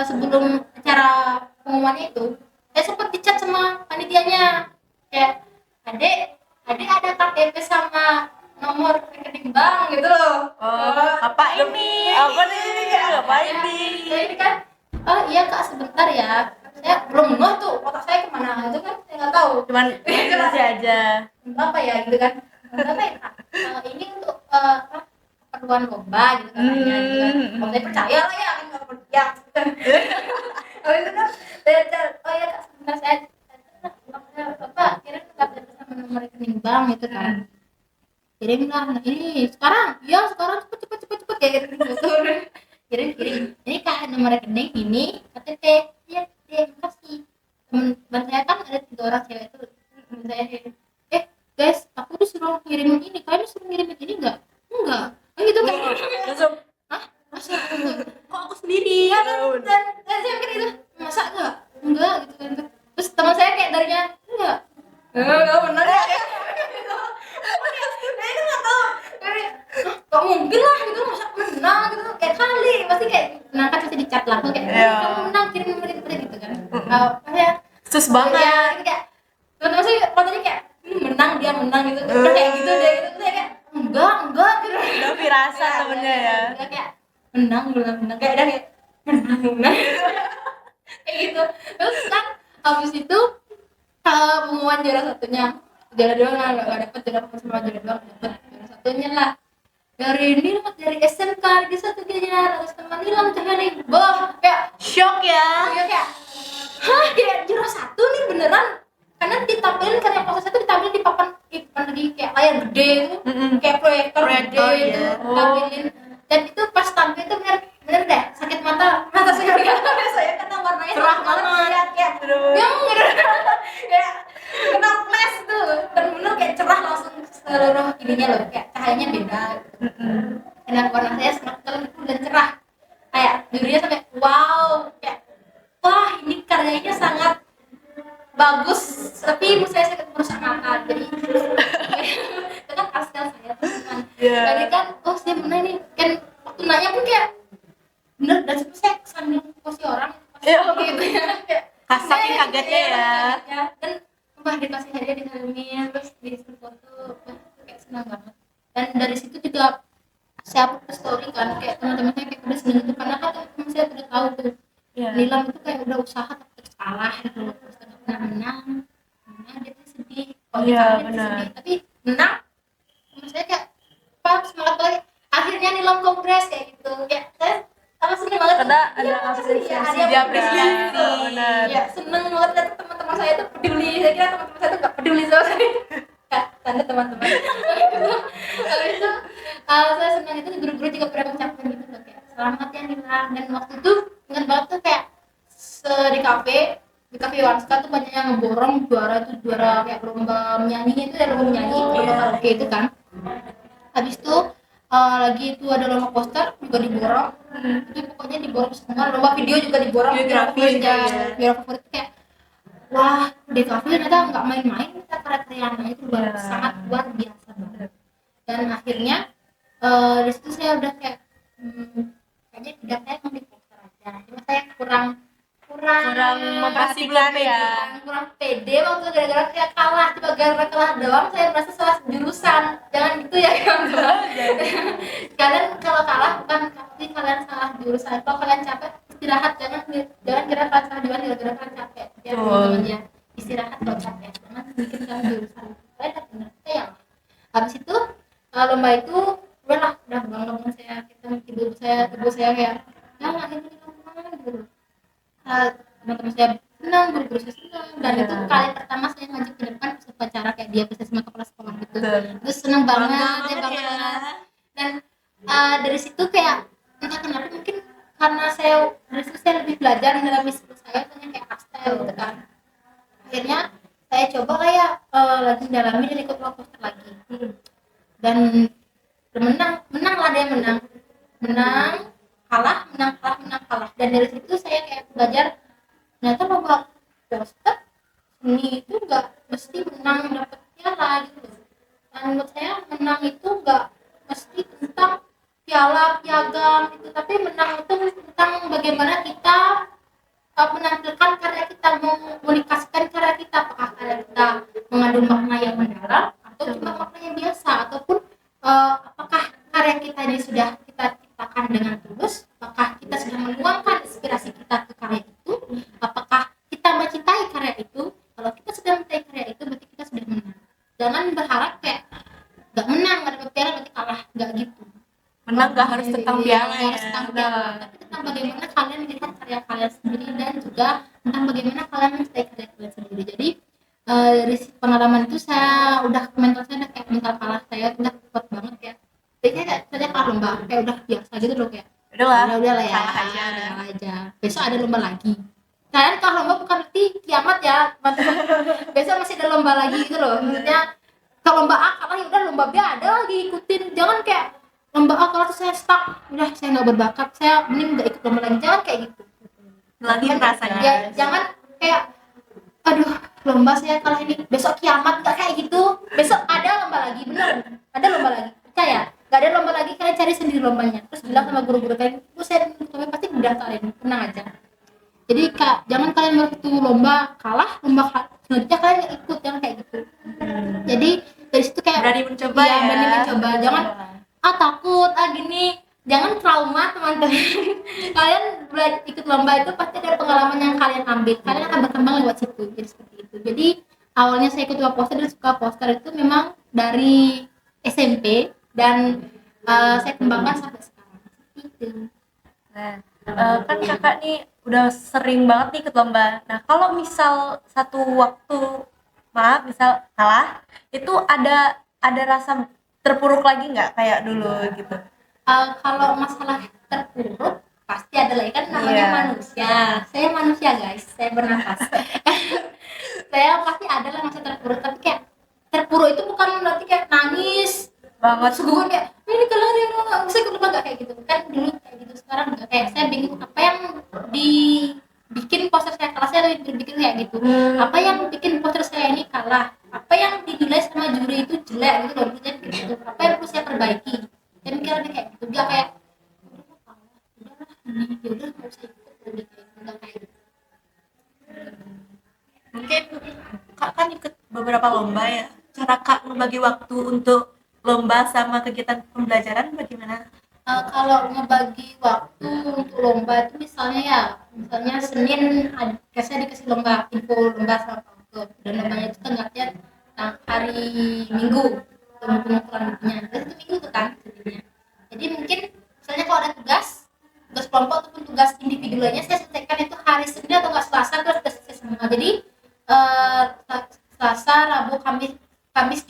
S2: sebelum acara pengumumannya itu saya sempat dicat sama panitianya kayak adek ada KTP sama nomor rekening bank gitu loh.
S1: Apa ini
S2: Ini kan iya kak sebentar ya saya belum ngeh tuh otak saya kemana itu kan saya nggak tahu
S1: cuman masih aja
S2: apa ya gitu kan apa ya kak ini untuk keperluan lomba gitu katanya gitu kan saya percaya lah ya kan nggak percaya kalau itu kan oh ya kak sebentar saya apa kirim KTP sama nomor rekening bank gitu kan kirim lah ini sekarang cepet kayak gitu kirim ini kak nomor rekening ini KTP ya kasih teman saya kan ada 3 orang cewek itu saya guys aku disuruh ngirimin ini kalian disuruh ngirimin ini enggak kan gitu kan
S1: langsung
S2: masa kok aku sendiri ya dan saya mikir itu masa enggak gitu kan terus teman saya kayak darinya enggak bener ya saya kan nggak tahu kok mungkin lah gitu masa menang gitu kayak kali pasti kayak menang kan pasti dicat langsung kayak kamu menang kirim nomor itu gitu kan maksudnya
S1: sus banget
S2: kayak teman-teman saya fotonya kayak menang dia menang gitu udah kayak gitu deh gitu saya kayak enggak gitu
S1: udah firasat temennya ya
S2: kayak menang kayak udah kayak menang kayak gitu terus kan habis itu pengumuman juara satunya juara 2 nggak dapet juara 1 sama juara 2 dapet juara satunya lah dari SMK di satu kejar terus teman hilang cahaya nih boh kayak
S1: Shock ya.
S2: kayak hah kayak juara satu nih beneran karena ditampilin karya proses itu ditampilin di papan lagi kayak layar gede itu kayak proyektor gede
S1: Proyektor,
S2: itu
S1: ya.
S2: ditampilin dan itu pas tampil itu bener deh sakit mata saya saya kena warnanya
S1: Cerah
S2: banget
S1: banget.
S2: ya kayak
S1: Aduh.
S2: yang kayak kena flash tuh dan bener kayak cerah langsung seluruh ininya loh kayak cahayanya beda dan warna saya snorkel itu dan cerah kayak jurinya sampai wow kayak wah ini karyanya sangat bagus tapi menurut saya sangat merusak mata jadi itu kan pastel saya teman
S1: Iya.
S2: jadi kan oh saya menang nih kan waktu nanya pun kayak bener dan situ saya sambil posisi orang
S1: Iya.
S2: gitu ya kayak
S1: Saking kagetnya ya.
S2: kagetnya. Dan mbah dikasih hadiah disalumin terus di foto wah, itu kayak senang banget dan dari situ juga saya upload ke story kan kayak teman-teman saya kayak udah seneng itu karena kan teman saya udah tahu tuh
S1: Iya.
S2: Nilam itu kayak udah usaha tapi terus kalah gitu loh terus nggak pernah menang dia tuh sedih kalau
S1: Iya,
S2: dia
S1: benar.
S2: sedih tapi menang teman saya kayak apa semangat banget akhirnya Nilam kongres kayak gitu kayak saya sama seneng banget
S1: Karena
S2: tuh.
S1: ada
S2: Iya,
S1: apresiasi,
S2: ada
S1: dia apresiasi,
S2: gitu.
S1: benar.
S2: Iya, seneng banget lihat teman-teman saya tuh peduli saya kira teman-teman saya tuh nggak peduli sama saya ya tanda teman-teman habis itu saya senang itu guru-guru juga pada mengucapkan gitu loh kayak selamat ya Nilam dan waktu itu ingat banget tuh kayak di kafe Wanska tuh banyak yang ngeborong juara kayak lomba menyanyi itu ya lomba menyanyi lomba karaoke itu kan habis itu lagi itu ada lomba poster juga diborong itu pokoknya diborong semua lomba video juga diborong
S1: Biografi
S2: favorit
S1: juga,
S2: ya
S1: ya.
S2: biar favorit kayak wah di kafe ternyata nggak main-main kita karya-karyanya itu
S1: Iya.
S2: sangat luar biasa banget dan akhirnya di situ saya udah kayak kayaknya tidak saya mau di poster aja cuma saya kurang
S1: memperhatikan ya.
S2: kurang pede waktu gara-gara saya kalah cuma gara-gara kalah doang saya merasa salah jurusan jangan gitu ya kawan-kawan kalian kalau kalah bukan pasti kalian salah jurusan kalau kalian capek istirahat jangan kira kalian salah jurusan gara-gara kalian capek ya teman-teman ya istirahat kalau capek jangan bikin kalian jurusan kalian tak benar saya yang habis itu lomba itu udah bangga saya kita ibu saya kayak yang akhirnya kita gitu teman-teman saya senang guru-guru saya senang dan itu kali pertama saya ngajak ke depan pas upacara kayak dia bersama sama kepala sekolah gitu terus senang banget
S1: Bangga
S2: dia
S1: banget
S2: bangga
S1: ya.
S2: banget dan dari situ kayak entah kenapa mungkin karena saya dari situ saya lebih belajar dalam skill saya tanya kayak art style gitu kan akhirnya saya coba lah ya lagi dalami dan ikut lomba poster lagi dan menang lah dia menang kalah dan dari situ saya kayak belajar ternyata lomba poster seni itu nggak mesti menang dapat piala gitu dan menurut saya menang itu nggak mesti tentang piala piagam itu tapi menang itu tentang bagaimana kita menampilkan karya kita mengomunikasikan karya kita apakah karya kita mengandung makna yang mendalam atau cuma makna yang biasa ataupun apakah karya kita ini sudah kita ciptakan dengan tulus apakah kita sudah menuangkan inspirasi kita ke karya itu apakah kita mencintai karya itu kalau kita sudah mencintai karya itu berarti kita sudah menang jangan berharap kayak nggak menang nggak dapat piala berarti kalah nggak gitu
S1: Menang gak harus tentang piala ya.
S2: harus tentang piala tapi tentang bagaimana kalian melihat karya kalian sendiri dan juga tentang bagaimana kalian mencintai karya kalian sendiri jadi dari pengalaman itu saya udah mental saya udah kayak mental kalah saya udah kuat banget ya jadi saya kalah lomba kayak udah biasa gitu loh kayak udah lah ya kalah aja besok ada lomba lagi kalian kalah lomba bukan berarti kiamat ya teman-teman besok masih ada lomba lagi gitu loh maksudnya kalau lomba A kalah ya udah lomba B ada lagi ikutin jangan kayak lomba A kalah terus saya stuck udah saya nggak berbakat saya mending nggak ikut lomba lagi jangan kayak gitu
S1: Lagi rasanya.
S2: ya jangan kayak aduh lomba saya kalah ini besok kiamat nggak kayak gitu besok ada lomba lagi bener ada lomba lagi percaya nggak ada lomba lagi kalian cari sendiri lombanya terus bilang sama guru-guru kalian itu saya pasti mendaftarin tenang aja jadi jangan kalian waktu lomba kalah selanjutnya kalian nggak ikut jangan kayak gitu jadi dari situ kayak
S1: Berani mencoba ya.
S2: berani mencoba jangan takut gini jangan trauma teman-teman kalian ikut lomba itu pasti ada pengalaman yang kalian ambil kalian akan berkembang lewat situ jadi seperti itu jadi awalnya saya ikut lomba poster dan suka poster itu memang dari SMP dan saya kembangkan sampai sekarang itu.
S1: Nah, kan kakak nih udah sering banget nih ikut lomba. Nah, kalau misal satu waktu, maaf, misal kalah, itu ada rasa terpuruk lagi nggak kayak dulu gitu?
S2: Kalau masalah terpuruk pasti ada lagi, kan namanya
S1: Iya.
S2: manusia. Saya manusia guys, saya bernapas. Saya pasti ada lah masa terpuruk, tapi kayak terpuruk itu bukan berarti kayak nangis
S1: Banget.
S2: gue kayak ini kelar ya nggak bisa ke nggak kayak gitu kan, dulu kayak gitu, sekarang nggak. Kayak saya bingung apa yang dibikin poster saya kalah, saya lebih berpikir kayak gitu. Apa yang bikin poster saya ini kalah, apa yang dinilai sama juri itu jelek gitu loh, jadi gitu. Apa yang perlu saya perbaiki, saya mikirnya kayak gitu, nggak kayak udahlah ini yaudah nggak usah ikut, udah kayak nggak kayak gitu.
S1: Mungkin kak kan ikut beberapa lomba ya. Cara kak ngebagi waktu untuk lomba sama kegiatan pembelajaran bagaimana?
S2: Kalau ngebagi waktu untuk lomba itu misalnya Senin saya dikasih lomba, info lomba sama Pak Uto, dan lombanya itu tenggatnya hari Minggu, pengumpulan bukunya dan itu Minggu tuh kan jadinya. Jadi mungkin misalnya kalau ada tugas kelompok ataupun tugas individu lainnya, saya selesaikan itu hari Senin atau nggak Selasa, terus sudah selesai semua. Jadi Selasa, Rabu, Kamis,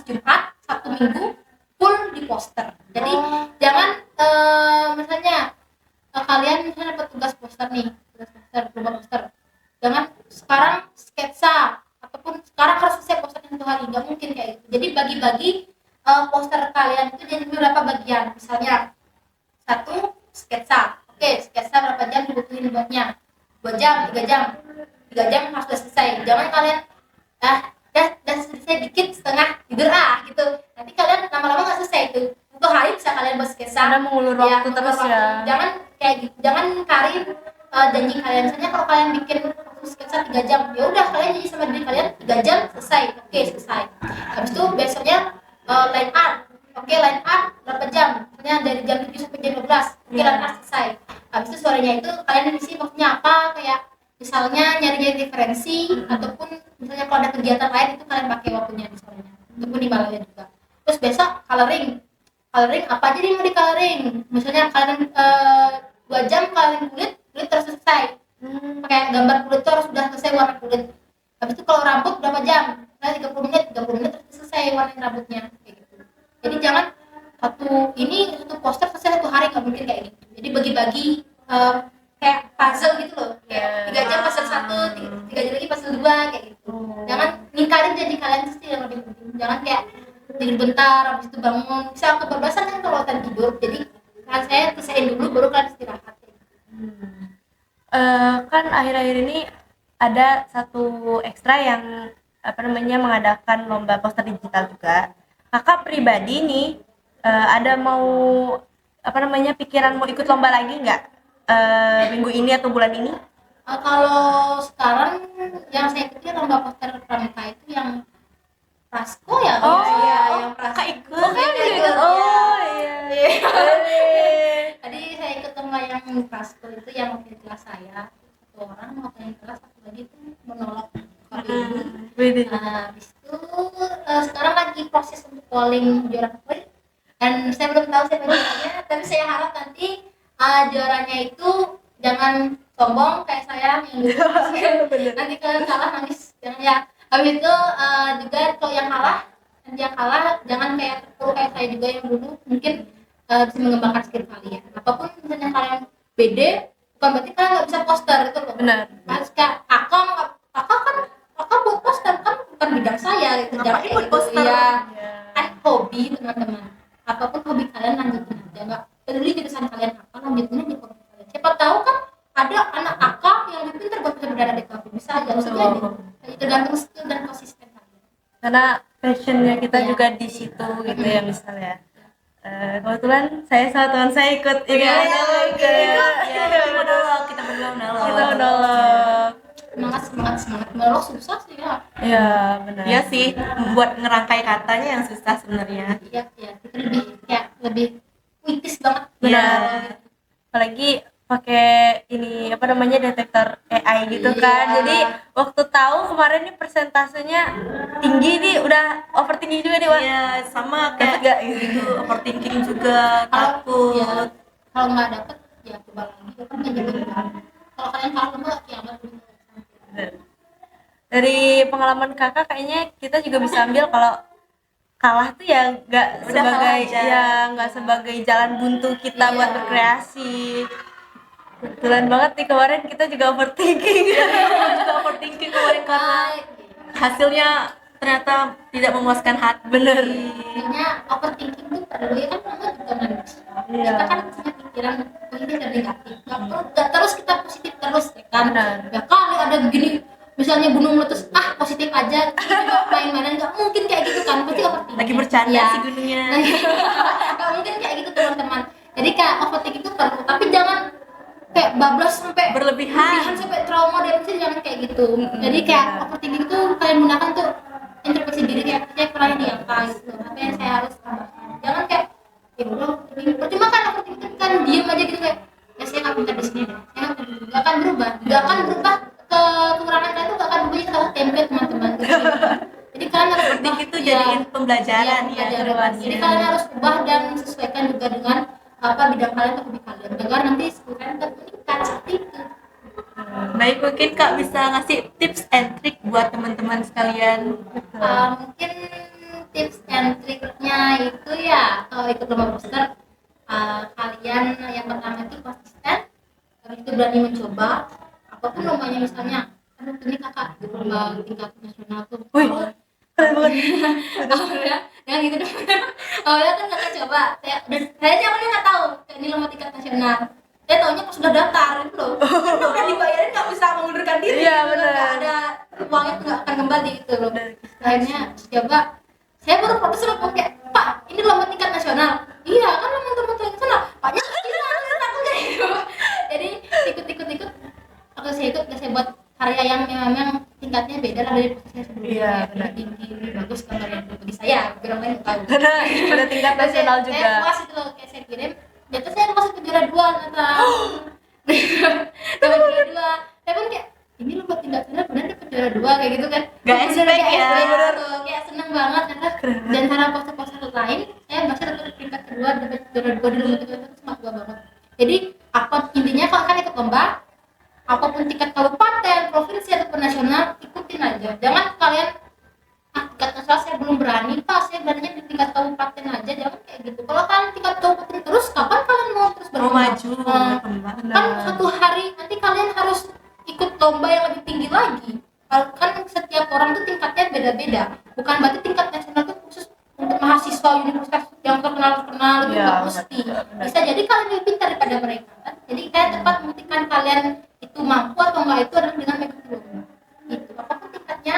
S2: Jumat, Sabtu, Minggu full di poster. Jadi jangan misalnya kalian misalnya dapat tugas poster, lomba poster. Jangan sekarang sketsa ataupun sekarang harus selesai posternya satu hari, nggak mungkin kayak gitu. Jadi bagi-bagi poster kalian itu jadi beberapa bagian. Misalnya satu sketsa, oke, sketsa berapa jam dibutuhin buatnya? 2 jam, 3 jam harus selesai. Jangan kalian dan selesai dikit setengah tidur gitu, nanti kalian lama-lama nggak selesai itu. Untuk hari bisa kalian buat sketsa,
S1: Ada mengulur waktu terus ya.
S2: Jangan kayak gitu, jangan ingkarin janji kalian. Misalnya kalau kalian bikin waktu sketsa 3 jam, ya udah kalian janji sama diri kalian 3 jam selesai, oke selesai. Habis itu besoknya line art, line art berapa jam, misalnya dari jam 7 sampai jam 12, line art selesai. Habis itu sorenya itu kalian isi waktunya apa, kayak misalnya nyari-nyari referensi, ataupun misalnya kalau ada kegiatan lain itu kalian pakai waktunya di sorenya, ataupun di malamnya juga. Terus besok coloring apa aja nih mau di coloring, misalnya kalian 2 jam coloring kulit terus selesai, pakai gambar kulit itu harus sudah selesai warna kulit. Habis itu kalau rambut berapa jam, nah 30 menit terus selesai warna rambutnya kayak gitu. Jadi jangan satu poster selesai satu hari, nggak mungkin kayak gitu. Jadi bagi-bagi kayak puzzle gitu loh, kayak 3 jam puzzle 1, 3 jam lagi puzzle 2 kayak gitu. Jangan ngingkarin janji kalian, itu yang lebih penting. Jangan kayak tidur bentar habis itu bangun, bisa kebablasan kan kalau kalian tidur. Jadi kan saya selesaiin dulu baru kalian istirahat.
S1: Kan akhir-akhir ini ada satu ekstra yang mengadakan lomba poster digital juga. Kakak pribadi nih ada mau pikiran mau ikut lomba lagi nggak minggu ini atau bulan ini?
S2: Kalau sekarang yang saya ikuti lomba poster pramuka itu yang Prasko ya.
S1: Yang Prasko. Kakak ikut. Iya.
S2: Tadi saya ikut lomba yang Prasko itu, yang wakil kelas saya satu orang, wakil kelas satu lagi itu menolak KPU. Habis itu sekarang lagi proses untuk polling juara favorit, dan saya belum tahu siapa juaranya, tapi saya harap nanti juaranya itu jangan sombong kayak saya yang dulu. Nanti kalian kalah nangis, jangan ya. Habis itu juga kalau yang kalah jangan kayak terpuruk kayak saya juga yang dulu. Mungkin bisa mengembangkan skill kalian. Apapun misalnya kalian beda, bukan berarti kalian nggak bisa poster itu loh.
S1: Benar.
S2: Mas kayak kakak buat poster kan bukan bidang saya gitu. Jangan ikut gitu, poster ya. Kan hobi teman-teman. Apapun hobi kalian lanjutin aja, nggak peduli jurusan kalian apa, lanjutin aja hobi kalian. Siapa tahu kan ada anak akak yang lebih pintar buat bisa berada di kafe, bisa aja. Maksudnya tergantung skill dan konsisten kalian.
S1: Karena passionnya kita juga di situ gitu ya misalnya. Kebetulan saya sama teman saya ikut
S2: kita
S1: menolong.
S2: Semangat menolong susah sih ya.
S1: Iya benar. Iya sih, buat ngerangkai katanya yang susah sebenarnya.
S2: Iya kita lebih puitis banget.
S1: Iya. Apalagi pakai ini apa namanya detektor AI gitu kan. Jadi waktu tahu kemarin nih persentasenya tinggi nih, udah overthinking juga nih Wak.
S3: Iya, sama
S1: Dapet
S3: kayak
S1: gak?
S3: gitu, overthinking juga, takut.
S2: Kalau nggak dapet ya coba lagi kan jadi kalau kalian kalah mah kiamat dulu.
S1: Dari pengalaman kakak kayaknya kita juga bisa ambil kalau kalah tuh ya nggak
S3: Udah kalah
S1: sebagai
S3: aja.
S1: ya nggak sebagai jalan buntu kita
S2: Iya.
S1: buat berkreasi. Kebetulan banget nih kemarin kita juga overthinking.
S3: Aku juga overthinking kemarin karena hasilnya ternyata tidak memuaskan hati.
S1: Bener.
S2: Sebenarnya overthinking itu perlu ya kan, kamu juga manusia.
S1: Iya.
S2: Kita kan punya pikiran positif dan negatif. Nggak terus kita positif terus ya kan.
S1: Benar.
S2: Ya kali ada begini, misalnya gunung meletus, positif aja, kita juga main-mainan, nggak mungkin kayak gitu kan, pasti overthinking.
S3: Lagi bercanda
S2: Ya.
S3: sih gunungnya.
S2: Nggak mungkin kayak gitu teman-teman. Jadi kayak overthinking itu perlu, tapi jangan kayak bablas sampai
S3: Berlebihan.
S2: sampai trauma depresi, jangan kayak gitu. Jadi kayak overthinking itu kalian gunakan tuh introspeksi diri, kayak cek peran di apa gitu, apa yang saya harus tambahkan. Jangan kayak ya udah percuma kan overthinking kan diem aja gitu kayak ya saya nggak pintar di sini deh, saya nggak akan berubah, kekurangan kalian tuh nggak akan berubah, tahu template teman-teman gitu. Jadi kalian harus
S3: Overthinking
S2: ubah,
S3: itu jadiin pembelajaran
S2: iya,
S3: ya.
S2: pembelajaran. Jadi kalian harus ubah dan sesuaikan juga dengan apa bidang kalian atau hobi kalian agar nanti skill kalian tetap meningkat seperti itu.
S3: Baik, mungkin Kak bisa ngasih tips and trick buat teman-teman sekalian.
S2: Mungkin tips and triknya itu ya kalau ikut lomba poster, kalian yang pertama itu konsisten, habis itu berani mencoba apapun lombanya. Misalnya aduh ini kakak di lomba tingkat nasional tuh,
S1: Wih, keren banget.
S2: ya gitu dong. Awalnya kan kakak coba, saya awalnya nggak tahu ini lomba tingkat nasional. Saya taunya pas sudah daftar itu loh, kan udah dibayarin nggak bisa mengundurkan diri,
S1: Iya,
S2: gitu,
S1: benar.
S2: nggak ada uangnya tuh nggak akan kembali gitu loh. Akhirnya coba, saya baru protes loh kayak Pak ini lomba tingkat nasional. Iya kan teman-teman tingkat sana Paknya gila aku kayak gitu. Jadi ikut aku saya ikut, saya buat karya yang memang tingkatnya beda lah dari saya sebelumnya.
S1: Iya,
S2: Kayak
S1: benar.
S2: tinggi bagus gambarnya bagi saya, orang lain nggak tahu.
S1: Karena udah tingkat nasional
S2: Saya
S1: juga.
S2: puas itu loh, kayak saya kirim jatuh saya masuk ke juara 2 ternyata. Dapat juara 2. Saya pun kayak ini lomba tingkat nasional benar dapat juara 2 kayak gitu kan.
S3: Gak
S2: Bener,
S3: expect
S2: kayak
S3: ya.
S2: expect gitu. Kayak seneng banget karena di antara poster-poster lain saya masih dapat peringkat kedua, dapat juara 2 di lomba tingkat nasional, semangat gua banget. Jadi apa intinya kalau kan ikut lomba apapun tingkat kabupaten, provinsi ataupun nasional, ikutin aja. Jangan kalian tingkat nasional saya belum berani Pak, saya beraninya di tingkat kabupaten aja, jangan kayak gitu. Kalau kalian tingkat kabupaten terus, kapan kalian mau terus
S3: Mau
S2: berkembang?
S3: maju, berkembang.
S2: Kan suatu hari nanti kalian harus ikut lomba yang lebih tinggi lagi. Kan setiap orang tuh tingkatnya beda-beda. Bukan berarti tingkat nasional itu khusus untuk mahasiswa universitas yang terkenal itu
S1: Iya,
S2: nggak mesti.
S1: benar.
S2: Bisa jadi kalian lebih pintar daripada mereka kan. Jadi kalian tepat membuktikan kalian itu mampu atau enggak itu adalah dengan mengikuti lomba. Itu apapun tingkatnya,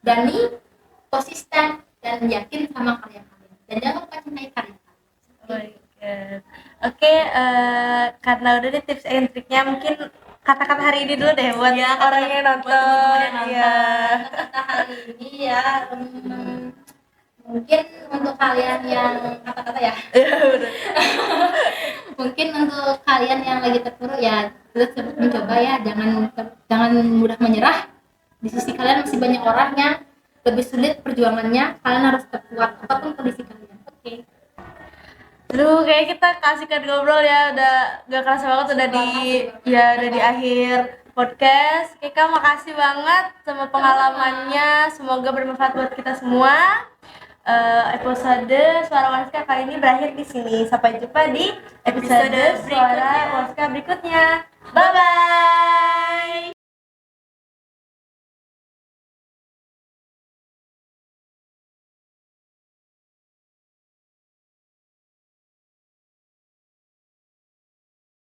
S2: berani, konsisten dan yakin sama karya kalian. Dan jangan lupa cintai karya kalian.
S1: Oh my God. Oke, karena udah deh tips and triknya, mungkin kata-kata hari ini dulu deh buat
S3: Iya,
S1: orang yang
S3: buat teman-teman
S1: nonton.
S3: yang
S1: Iya.
S2: Kata hari ini ya, mungkin untuk kalian yang kata-kata ya,
S1: Iya, bener.
S2: mungkin untuk kalian yang lagi terpuruk ya terus mencoba ya, jangan mudah menyerah. Di sisi kalian masih banyak orang yang lebih sulit perjuangannya, kalian harus tetap kuat apapun kondisi kalian. Oke.
S1: Aduh, kayak kita kasihkan ngobrol ya, udah gak kerasa banget udah di akhir podcast. Kika makasih banget sama pengalamannya, semoga bermanfaat buat kita semua. Episode Suara Wanska kali ini berakhir di sini. Sampai jumpa di episode
S3: Episode
S1: Suara
S3: berikutnya.
S1: Wanska berikutnya. Bye bye.